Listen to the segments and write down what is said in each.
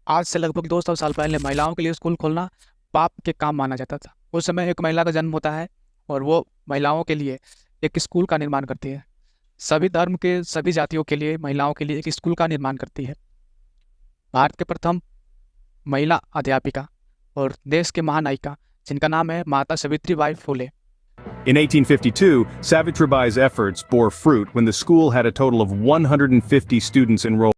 आज से लगभग 200 साल पहले महिलाओं के लिए स्कूल खोलना पाप के काम माना जाता था। उस समय एक महिला का जन्म होता है और वो महिलाओं के लिए एक स्कूल का निर्माण करती है। सभी धर्म के सभी जातियों के लिए महिलाओं के लिए एक स्कूल का निर्माण करती है। भारत के प्रथम महिला अध्यापिका और देश के महानायिका जिनका नाम है माता Savitribai Phule. In 1852, Savitribai's efforts bore fruit when the school had a total of 150 students enrolled.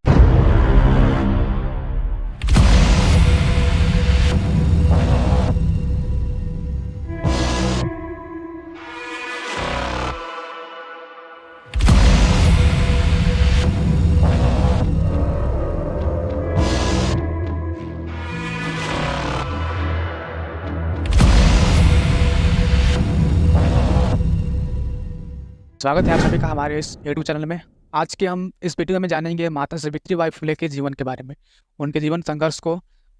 स्वागत है आप सभी का हमारे इस यूट्यूब चैनल में। आज के हम इस वीडियो में जानेंगे माता सावित्रीबाई फुले के जीवन के बारे में, उनके जीवन संघर्ष को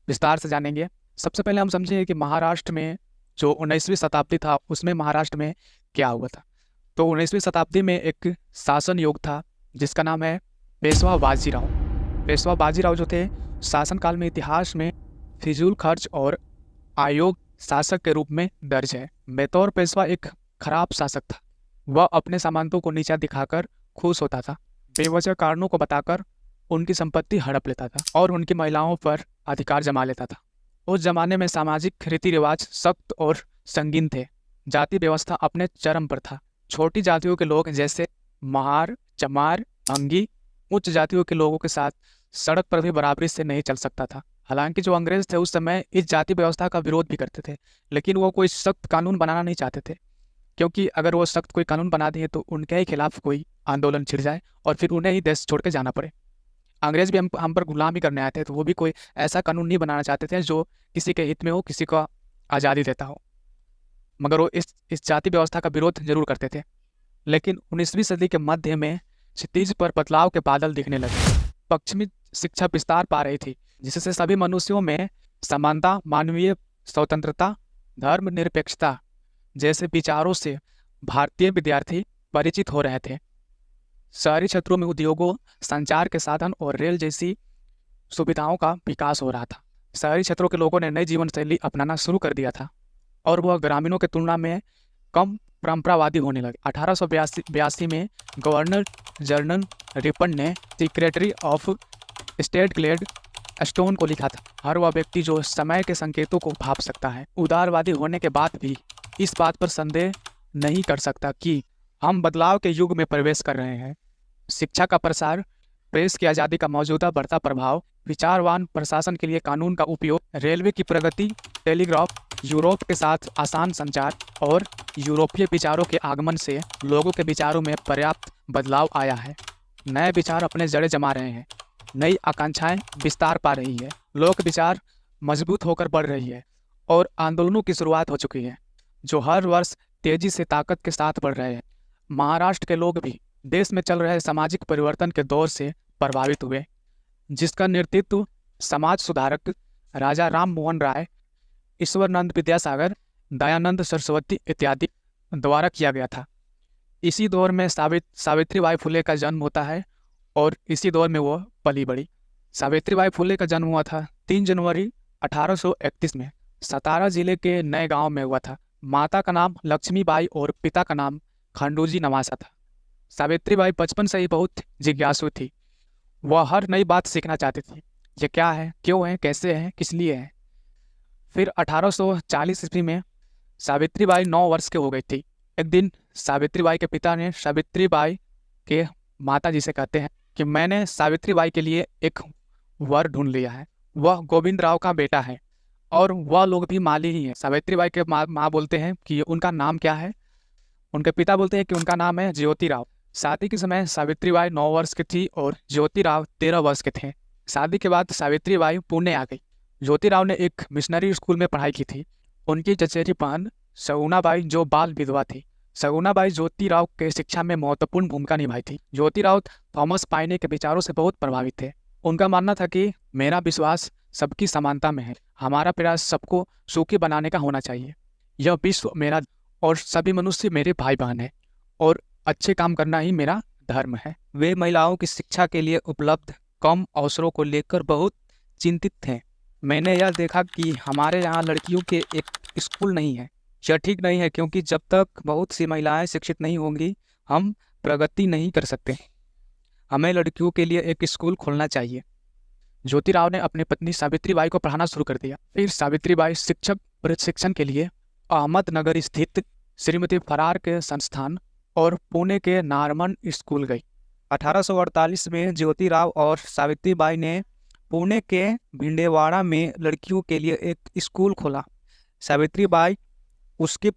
विस्तार से जानेंगे। सबसे पहले हम समझेंगे कि महाराष्ट्र में जो 19वीं शताब्दी था उसमें महाराष्ट्र में क्या हुआ था। तो 19वीं शताब्दी में एक शासन योग था जिसका नाम है पेशवा बाजीराव। पेशवा बाजीराव जो थे शासनकाल में इतिहास में फिजूल खर्च और आयोग शासक के रूप में दर्ज है। बतौर पेशवा एक खराब शासक था। वह अपने सामंतों को नीचा दिखाकर खुश होता था, बेवजह कारणों को बताकर उनकी संपत्ति हड़प लेता था और उनकी महिलाओं पर अधिकार जमा लेता था। उस जमाने में सामाजिक रीति रिवाज सख्त और संगीन थे। जाति व्यवस्था अपने चरम पर था। छोटी जातियों के लोग जैसे महार, चमार, भंगी उच्च जातियों के लोगों के साथ सड़क पर भी बराबरी से नहीं चल सकता था। हालांकि जो अंग्रेज थे उस समय इस जाति व्यवस्था का विरोध भी करते थे, लेकिन वो कोई सख्त कानून बनाना नहीं चाहते थे, क्योंकि अगर वो सख्त कोई कानून बना दिए तो उनके ही खिलाफ कोई आंदोलन छिड़ जाए और फिर उन्हें ही देश छोड़ के जाना पड़े। अंग्रेज भी हम पर गुलामी करने आए थे, तो वो भी कोई ऐसा कानून नहीं बनाना चाहते थे जो किसी के हित में हो, किसी को आज़ादी देता हो, मगर वो इस जाति व्यवस्था का विरोध जरूर करते थे। लेकिन 19वीं सदी के मध्य में क्षितिज पर बदलाव के बादल दिखने लगे। पश्चिमी शिक्षा विस्तार पा रही थी, जिससे सभी मनुष्यों में समानता, मानवीय स्वतंत्रता, धर्मनिरपेक्षता जैसे विचारों से भारतीय विद्यार्थी परिचित हो रहे थे। शहरी क्षेत्रों में उद्योगों, संचार के साधन और रेल जैसी सुविधाओं का विकास हो रहा था। शहरी क्षेत्रों के लोगों ने नई जीवन शैली अपनाना शुरू कर दिया था और वह ग्रामीणों की तुलना में कम परंपरावादी होने लगे। 1882 में गवर्नर जनरल रिपन ने secretary of state Gladstone को लिखा था, हर वह व्यक्ति जो समय के संकेतों को भाप सकता है, उदारवादी होने के बाद भी इस बात पर संदेह नहीं कर सकता कि हम बदलाव के युग में प्रवेश कर रहे हैं। शिक्षा का प्रसार, प्रेस की आज़ादी का मौजूदा बढ़ता प्रभाव, विचारवान प्रशासन के लिए कानून का उपयोग, रेलवे की प्रगति, टेलीग्राफ, यूरोप के साथ आसान संचार और यूरोपीय विचारों के आगमन से लोगों के विचारों में पर्याप्त बदलाव आया है। नए विचार अपने जड़ें जमा रहे हैं, नई आकांक्षाएं विस्तार पा रही है, लोक विचार मजबूत होकर बढ़ रही है और आंदोलनों की शुरुआत हो चुकी है जो हर वर्ष तेजी से ताकत के साथ बढ़ रहे हैं। महाराष्ट्र के लोग भी देश में चल रहे सामाजिक परिवर्तन के दौर से प्रभावित हुए, जिसका नेतृत्व समाज सुधारक राजा राम मोहन राय, ईश्वरानंद विद्यासागर, दयानंद सरस्वती इत्यादि द्वारा किया गया था। इसी दौर में सावित्रीबाई फुले का जन्म होता है और इसी दौर में वो पली बड़ी। सावित्रीबाई फुले का जन्म हुआ था 3 जनवरी 1831 में सतारा जिले के नए गांव में हुआ था। माता का नाम लक्ष्मीबाई और पिता का नाम खंडूजी नवासा था। सावित्रीबाई बचपन से ही बहुत जिज्ञासु थी। वह हर नई बात सीखना चाहती थी, ये क्या है, क्यों है, कैसे है, किस लिए है। फिर 1840 ईस्वी में सावित्रीबाई 9 वर्ष के हो गई थी। एक दिन सावित्रीबाई के पिता ने सावित्रीबाई के माता जी से कहते हैं कि मैंने सावित्रीबाई के लिए एक वर ढूंढ लिया है, वह गोविंद राव का बेटा है और वह लोग भी माली ही है। सावित्रीबाई के माँ बोलते हैं कि उनका नाम क्या है। उनके पिता बोलते हैं कि उनका नाम है ज्योतिराव। शादी के समय सावित्रीबाई 9 वर्ष की थी और ज्योतिराव 13 वर्ष के थे। शादी के बाद सावित्रीबाई पुणे आ गई। ज्योतिराव ने एक मिशनरी स्कूल में पढ़ाई की थी। उनकी चचेरी बहन सगुनाबाई जो बाल विधवा थी। सगुनाबाई ज्योतिराव के शिक्षा में महत्वपूर्ण भूमिका निभाई थी। ज्योतिराव थॉमस पाइने के विचारों से बहुत प्रभावित थे। उनका मानना था कि मेरा विश्वास सबकी समानता में है, हमारा प्रयास सबको सुखी बनाने का होना चाहिए, यह विश्व मेरा और सभी मनुष्य मेरे भाई बहन हैं और अच्छे काम करना ही मेरा धर्म है। वे महिलाओं की शिक्षा के लिए उपलब्ध कम अवसरों को लेकर बहुत चिंतित थे। मैंने यह देखा कि हमारे यहाँ लड़कियों के एक स्कूल नहीं है। यह ठीक नहीं है, क्योंकि जब तक बहुत सी महिलाएं शिक्षित नहीं होंगी, हम प्रगति नहीं कर सकते। हमें लड़कियों के लिए एक स्कूल खोलना चाहिए। ज्योतिराव ने अपनी पत्नी सावित्रीबाई को पढ़ाना शुरू कर दिया। फिर सावित्रीबाई शिक्षक प्रशिक्षण के लिए अहमदनगर स्थित श्रीमती फरार के संस्थान और पुणे के नारमन स्कूल गई। 1848 में ज्योतिराव और सावित्रीबाई ने पुणे के भिंडेवाड़ा में लड़कियों के लिए एक स्कूल खोला। सावित्रीबाई उसकी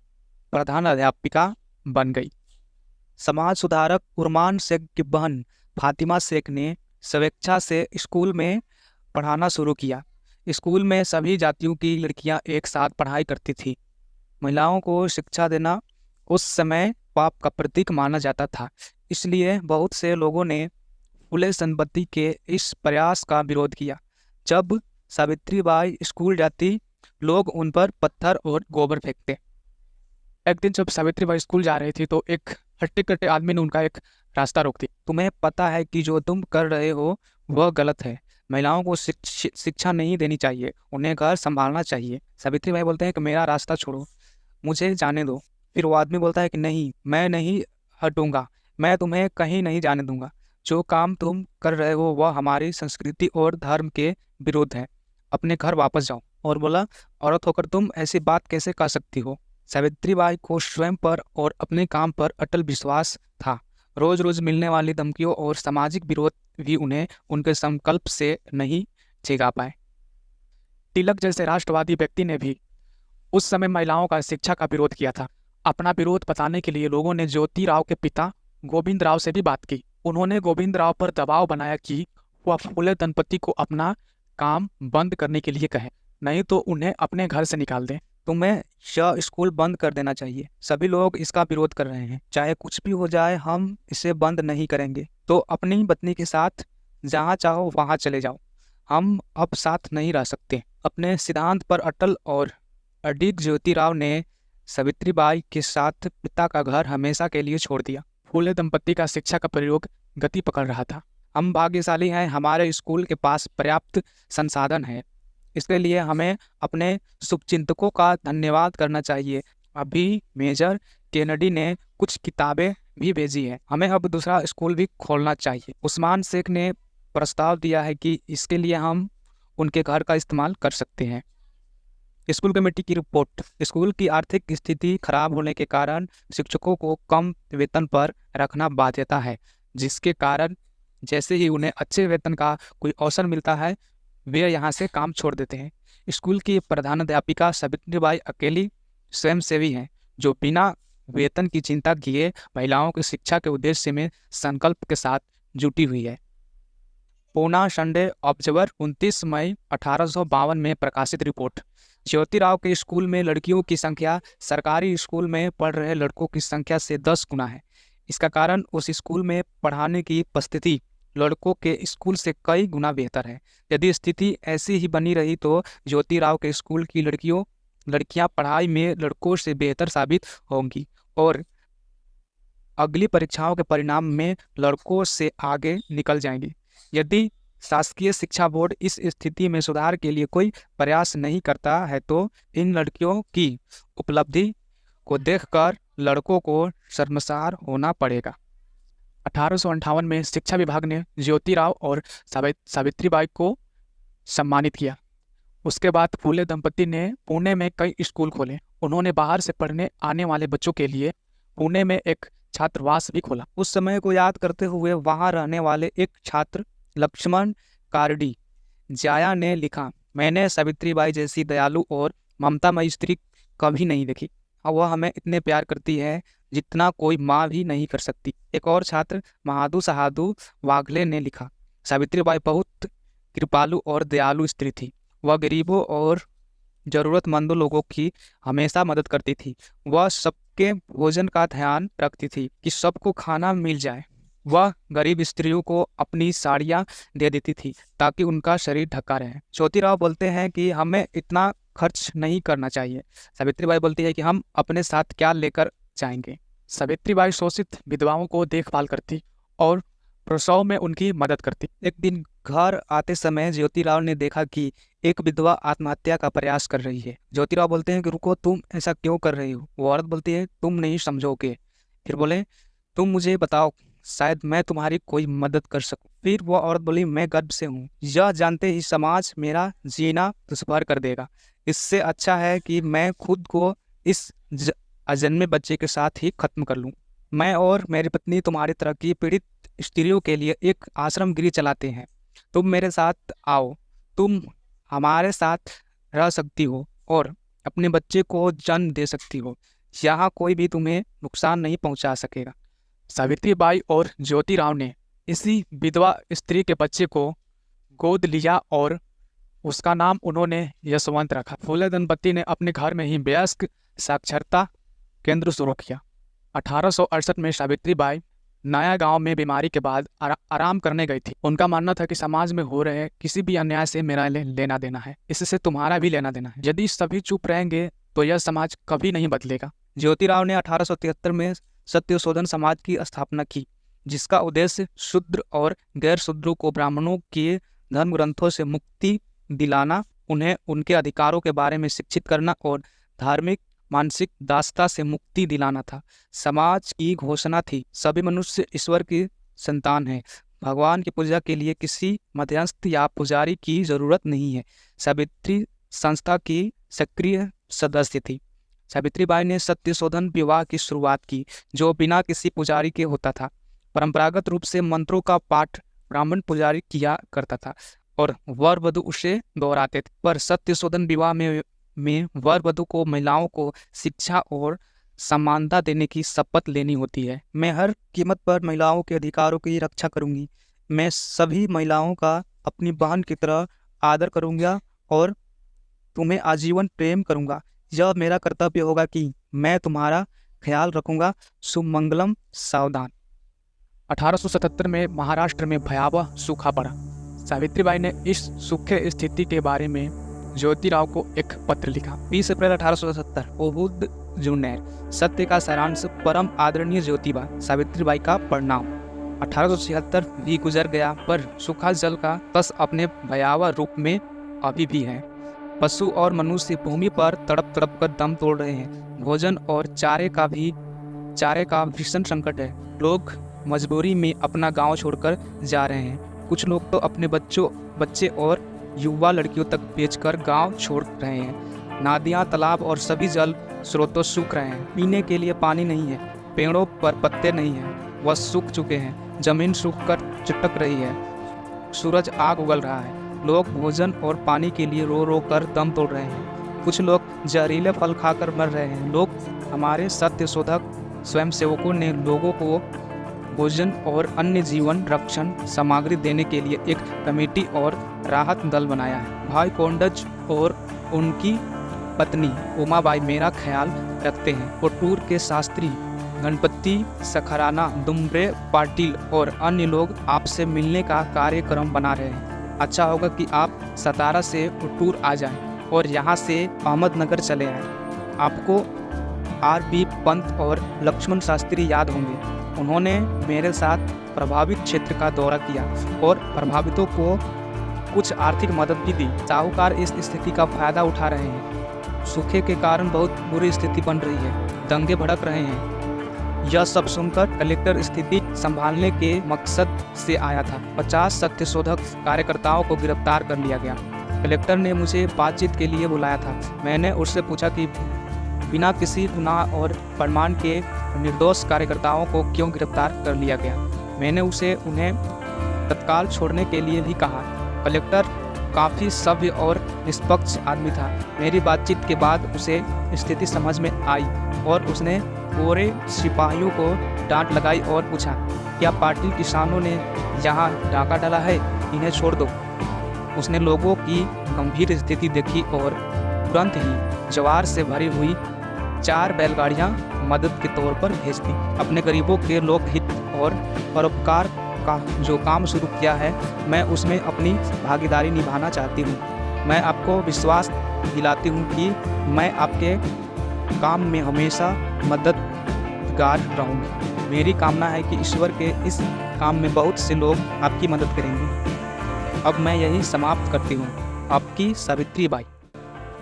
प्रधान अध्यापिका बन गई। समाज सुधारक उर्मान शेख की बहन फातिमा शेख ने स्वेच्छा से स्कूल में पढ़ाना शुरू किया। स्कूल में सभी जातियों की लड़कियां एक साथ पढ़ाई करती थी। महिलाओं को शिक्षा देना उस समय पाप का प्रतीक माना जाता था, इसलिए बहुत से लोगों ने फुले संपत्ति के इस प्रयास का विरोध किया। जब सावित्रीबाई स्कूल जाती, लोग उन पर पत्थर और गोबर फेंकते। एक दिन जब सावित्रीबाई स्कूल जा रही थी तो एक हट्टे-कट्टे आदमी ने उनका एक रास्ता रोक दिया। तुम्हें पता है कि जो तुम कर रहे हो वह गलत है। महिलाओं को शिक्षा नहीं देनी चाहिए, उन्हें घर संभालना चाहिए। सावित्रीबाई बोलते हैं कि मेरा रास्ता छोड़ो, मुझे जाने दो। फिर वो आदमी बोलता है कि नहीं, मैं नहीं हटूंगा, मैं तुम्हें कहीं नहीं जाने दूंगा। जो काम तुम कर रहे हो वह हमारी संस्कृति और धर्म के विरुद्ध है। अपने घर वापस जाओ। और बोला, औरत होकर तुम ऐसी बात कैसे कर सकती हो। सावित्रीबाई को स्वयं पर और अपने काम पर अटल विश्वास था। रोज रोज मिलने वाली धमकियों और सामाजिक विरोध भी उन्हें उनके संकल्प से नहीं छिगा पाए। तिलक जैसे राष्ट्रवादी व्यक्ति ने भी उस समय महिलाओं का शिक्षा का विरोध किया था। अपना विरोध बताने के लिए लोगों ने ज्योतिराव के पिता गोविंद राव से भी बात की। उन्होंने गोविंद राव पर दबाव बनाया कि वह फुले दंपति को अपना काम बंद करने के लिए कहे, नहीं तो उन्हें अपने घर से निकाल दें। तुम्हें यह स्कूल बंद कर देना चाहिए। सभी लोग इसका विरोध कर रहे हैं, चाहे कुछ भी हो जाए हम इसे बंद नहीं करेंगे। तो अपनी पत्नी के साथ जहाँ चाहो वहाँ चले जाओ, हम अब साथ नहीं रह सकते। अपने सिद्धांत पर अटल और अडिग ज्योतिराव ने सावित्रीबाई के साथ पिता का घर हमेशा के लिए छोड़ दिया। फुले दंपति का शिक्षा का प्रयोग गति पकड़ रहा था। हम भाग्यशाली हैं, हमारे स्कूल के पास पर्याप्त संसाधन है। इसके लिए हमें अपने शुभचिंतकों का धन्यवाद करना चाहिए। अभी मेजर केनेडी ने कुछ किताबें भी भेजी हैं। हमें अब दूसरा स्कूल भी खोलना चाहिए। उस्मान शेख ने प्रस्ताव दिया है कि इसके लिए हम उनके घर का इस्तेमाल कर सकते हैं। स्कूल कमेटी की रिपोर्ट। स्कूल की आर्थिक स्थिति खराब होने के कारण शिक्षकों को कम वेतन पर रखना बाध्यता है, जिसके कारण जैसे ही उन्हें अच्छे वेतन का कोई अवसर मिलता है वे यहाँ से काम छोड़ देते हैं। स्कूल की प्रधानाध्यापिका सावित्रीबाई अकेली स्वयंसेवी हैं, जो बिना वेतन की चिंता किए महिलाओं की शिक्षा के उद्देश्य में संकल्प के साथ जुटी हुई है। पूना संडे ऑब्जर्वर 29 मई 1852 में प्रकाशित रिपोर्ट। ज्योतिराव के स्कूल में लड़कियों की संख्या सरकारी स्कूल में पढ़ रहे लड़कों की संख्या से 10 गुना है। इसका कारण उस स्कूल में पढ़ाने की परिस्थिति लड़कों के स्कूल से कई गुना बेहतर है। यदि स्थिति ऐसी ही बनी रही तो ज्योतिराव के स्कूल की लड़कियां पढ़ाई में लड़कों से बेहतर साबित होंगी और अगली परीक्षाओं के परिणाम में लड़कों से आगे निकल जाएंगी। यदि शासकीय शिक्षा बोर्ड इस स्थिति में सुधार के लिए कोई प्रयास नहीं करता है तो इन लड़कियों की उपलब्धि को देखकर लड़कों को शर्मसार होना पड़ेगा। 1858 में शिक्षा विभाग ने ज्योतिराव और सावित्रीबाई को सम्मानित किया। उसके बाद फुले दंपति ने पुणे में कई स्कूल खोले। उन्होंने बाहर से पढ़ने आने वाले बच्चों के लिए पुणे में एक छात्रावास भी खोला। उस समय को याद करते हुए वहां रहने वाले एक छात्र लक्ष्मण कारडी जाया ने लिखा, मैंने सावित्रीबाई जैसी दयालु और ममतामयी स्त्री कभी नहीं देखी। वह हमें इतने प्यार करती है जितना कोई माँ भी नहीं कर सकती। एक और छात्र महादू सहादू वाघले ने लिखा, सावित्रीबाई बहुत कृपालु और दयालु स्त्री थी। वह गरीबों और जरूरतमंदों लोगों की हमेशा मदद करती थी। वह सबके भोजन का ध्यान रखती थी कि सबको खाना मिल जाए। वह गरीब स्त्रियों को अपनी साड़ियाँ दे देती थी ताकि उनका शरीर ढका रहे। ज्योतिराव बोलते हैं कि हमें इतना खर्च नहीं करना चाहिए। सावित्रीबाई बोलती है कि हम अपने साथ क्या लेकर जाएंगे। सावित्रीबाई शोषित विधवाओं को देखभाल करती और प्रसव में उनकी मदद करती। एक दिन घर आते समय ज्योतिराव ने देखा कि एक विधवा आत्महत्या का प्रयास कर रही है। ज्योतिराव बोलते हैं कि रुको, तुम ऐसा क्यों कर रही हो? वो औरत बोलती है, तुम नहीं समझोगे। फिर बोले, तुम मुझे बताओ, शायद मैं तुम्हारी कोई मदद कर सकूं। फिर वो औरत बोली, मैं गर्भ से हूँ, यह जानते ही समाज मेरा जीना दुष्भर कर देगा। इससे अच्छा है कि मैं खुद को इस अजन्मे बच्चे के साथ ही खत्म कर लूं। मैं और मेरी पत्नी तुम्हारी तरह की पीड़ित स्त्रियों के लिए एक आश्रम गृह चलाते हैं। तुम मेरे साथ आओ, तुम हमारे साथ रह सकती हो और अपने बच्चे को जन्म दे सकती हो। यहाँ कोई भी तुम्हें नुकसान नहीं पहुँचा सकेगा। सावित्रीबाई और ज्योतिराव ने इसी विधवा स्त्री के बच्चे को गोद लिया और उसका नाम उन्होंने यशवंत रखा। फूले दंपति ने अपने घर में ही वयस्क साक्षरता केंद्र शुरू किया। 1868 में सावित्रीबाई नया गांव में बीमारी के बाद आराम करने गई थी। उनका मानना था कि समाज में हो रहे किसी भी अन्याय से मेरा लेना देना है, इससे तुम्हारा भी लेना देना है। यदि सभी चुप रहेंगे तो यह समाज कभी नहीं बदलेगा। ज्योतिराव ने 1873 में सत्यशोधन समाज की स्थापना की, जिसका उद्देश्य शूद्र और गैर शूद्रों को ब्राह्मणों के धर्म ग्रंथों से मुक्ति दिलाना, उन्हें उनके अधिकारों के बारे में शिक्षित करना और धार्मिक मानसिक दासता से मुक्ति दिलाना था। समाज की घोषणा थी, सभी मनुष्य ईश्वर की संतान हैं। भगवान की पूजा के लिए किसी मध्यस्थ या पुजारी की जरूरत नहीं है। सावित्री संस्था की सक्रिय सदस्य थी। सावित्रीबाई ने सत्यशोधन विवाह की शुरुआत की, जो बिना किसी पुजारी के होता था। परंपरागत रूप से मंत्रों का पाठ ब्राह्मण पुजारी किया करता था और वर वधु उसे दोहराते थे। पर सत्यशोधन विवाह में वर वधु को महिलाओं को शिक्षा और समानता देने की शपथ लेनी होती है। मैं हर कीमत पर महिलाओं के अधिकारों की रक्षा करूंगी। मैं सभी महिलाओं का अपनी बहन की तरह आदर करूंगा और तुम्हें आजीवन प्रेम करूंगा। यह मेरा कर्तव्य होगा कि मैं तुम्हारा ख्याल रखूंगा। शुभ मंगलम, सावधान। 1877 में महाराष्ट्र में भयावह सूखा पड़ा। सावित्रीबाई ने इस सूखे स्थिति के बारे में ज्योतिराव को एक पत्र लिखा। 20 अप्रैल 1877। ओहुद जूनेर। सत्य का सारांश। परम आदरणीय ज्योतिबा, सावित्रीबाई का प्रणाम। 1876 भी गुजर गया, पर सूखा जल का तस अपने भयावह रूप में अभी भी है। पशु और मनुष्य भूमि पर तड़प तड़प कर दम तोड़ रहे हैं। भोजन और चारे का भीषण संकट है। लोग मजबूरी में अपना गांव छोड़कर जा रहे हैं। कुछ लोग तो अपने बच्चे और युवा लड़कियों तक बेचकर गांव छोड़ रहे हैं। नदियां, तालाब और सभी जल स्रोतों सूख रहे हैं। पीने के लिए पानी नहीं है। पेड़ों पर पत्ते नहीं हैं, वह सूख चुके हैं। जमीन सूखकर चिटक रही है। सूरज आग उगल रहा है। लोग भोजन और पानी के लिए रो रो कर दम तोड़ रहे हैं। कुछ लोग जहरीले फल खाकर मर रहे हैं। लोग हमारे सत्यशोधक स्वयंसेवकों ने लोगों को भोजन और अन्य जीवन रक्षण सामग्री देने के लिए एक कमेटी और राहत दल बनाया है। भाई कोंडज और उनकी पत्नी उमाबाई मेरा ख्याल रखते हैं। कोटूर के शास्त्री गणपति सखराना, दुम्बरे पाटिल और अन्य लोग आपसे मिलने का कार्यक्रम बना रहे हैं। अच्छा होगा कि आप सतारा से कोटूर आ जाएं और यहाँ से अहमदनगर चले आएं। आपको R.B. पंत और लक्ष्मण शास्त्री याद होंगे। उन्होंने मेरे साथ प्रभावित क्षेत्र का दौरा किया और प्रभावितों को कुछ आर्थिक मदद भी दी। साहूकार इस स्थिति का फायदा उठा रहे हैं। सूखे के कारण बहुत बुरी स्थिति बन रही है। दंगे भड़क रहे हैं। यह सब सुनकर कलेक्टर स्थिति संभालने के मकसद से आया था। 50 सत्यशोधक कार्यकर्ताओं को गिरफ्तार कर लिया गया। कलेक्टर ने मुझे बातचीत के लिए बुलाया था। मैंने उससे पूछा कि बिना किसी गुनाह और प्रमाण के निर्दोष कार्यकर्ताओं को क्यों गिरफ्तार कर लिया गया। मैंने उसे उन्हें तत्काल छोड़ने के लिए भी कहा। कलेक्टर काफ़ी सभ्य और निष्पक्ष आदमी था। मेरी बातचीत के बाद उसे स्थिति समझ में आई और उसने पूरे सिपाहियों को डांट लगाई और पूछा, क्या पाटिल किसानों ने यहाँ डाका डाला है? इन्हें छोड़ दो। उसने लोगों की गंभीर स्थिति देखी और तुरंत ही जवार से भरी हुई 4 बैलगाड़ियाँ मदद के तौर पर भेज दी। अपने गरीबों के लोकहित और परोपकार का जो काम शुरू किया है, मैं उसमें अपनी भागीदारी निभाना चाहती हूँ। मैं आपको विश्वास दिलाती हूँ कि मैं आपके काम में हमेशा मददगार रहूँगी। मेरी कामना है कि ईश्वर के इस काम में बहुत से लोग आपकी मदद करेंगे। अब मैं यही समाप्त करती हूँ। आपकी सावित्रीबाई।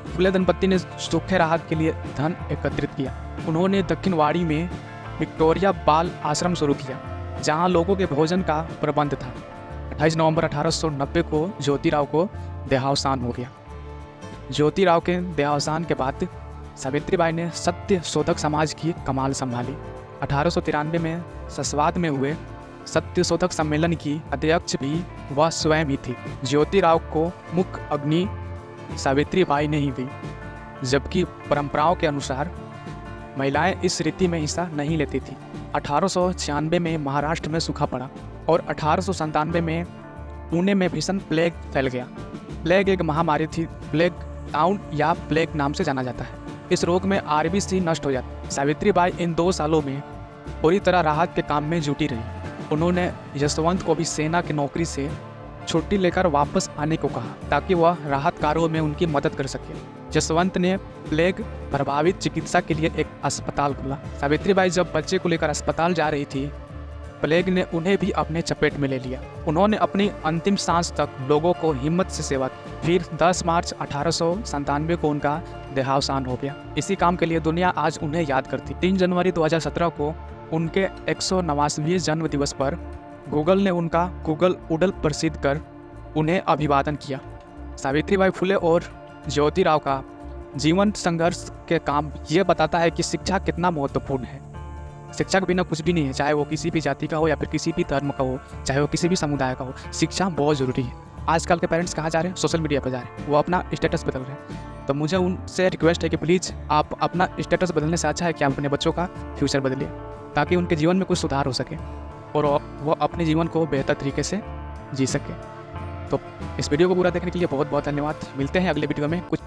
फुले दंपत्ति ने सूखे राहत के लिए धन एकत्रित किया। उन्होंने दक्षिणवाड़ी में विक्टोरिया बाल आश्रम शुरू किया, जहां लोगों के भोजन का प्रबंध था। 28 नवंबर 1890 को ज्योतिराव को देहावसान हो गया। ज्योतिराव के देहावसान के बाद सावित्रीबाई ने सत्य शोधक समाज की कमान संभाली। 1893 में ससवाद में हुए सत्य शोधक सम्मेलन की अध्यक्ष भी वह स्वयं ही थी। ज्योतिराव को मुख्य अग्नि सावित्रीबाई ने ही दी, जबकि परंपराओं के अनुसार महिलाएं इस रीति में हिस्सा नहीं लेती थी। 1896 में महाराष्ट्र में सूखा पड़ा और 1897 में पुणे में भीषण प्लेग फैल गया। प्लेग एक महामारी थी। प्लेग टाउन या प्लेग नाम से जाना जाता है। इस रोग में आरबीसी नष्ट हो जाती। सावित्रीबाई इन 2 सालों में पूरी तरह राहत के काम में जुटी रही। उन्होंने यशवंत को भी सेना की नौकरी से छुट्टी लेकर वापस आने को कहा, ताकि वह राहत कार्यों में उनकी मदद कर सके। यशवंत ने प्लेग प्रभावित चिकित्सा के लिए एक अस्पताल खोला। सावित्रीबाई जब बच्चे को लेकर अस्पताल जा रही थी, प्लेग ने उन्हें भी अपने चपेट में ले लिया। उन्होंने अपनी अंतिम सांस तक लोगों को हिम्मत से सेवा की। फिर 10 मार्च 1897 को उनका देहावसान हो गया। इसी काम के लिए दुनिया आज उन्हें याद करती। 3 जनवरी 2017 को उनके 189वें जन्म दिवस पर गूगल ने उनका गूगल उडल प्रसिद्ध कर उन्हें अभिवादन किया। सावित्रीबाई फुले और ज्योतिराव का जीवन संघर्ष के काम ये बताता है कि शिक्षा कितना महत्वपूर्ण है। शिक्षा के बिना कुछ भी नहीं है, चाहे वो किसी भी जाति का हो या फिर किसी भी धर्म का हो, चाहे वो किसी भी समुदाय का हो। शिक्षा बहुत ज़रूरी है। आजकल के पेरेंट्स कहाँ जा रहे हैं? सोशल मीडिया पर जा रहे हैं, वो अपना स्टेटस बदल रहे हैं। तो मुझे उनसे रिक्वेस्ट है कि प्लीज़ आप अपना स्टेटस बदलने से अच्छा है कि आप अपने बच्चों का फ्यूचर बदलिए, ताकि उनके जीवन में कुछ सुधार हो सके और वो अपने जीवन को बेहतर तरीके से जी सके। तो इस वीडियो को पूरा देखने के लिए बहुत बहुत धन्यवाद। मिलते हैं अगले वीडियो में कुछ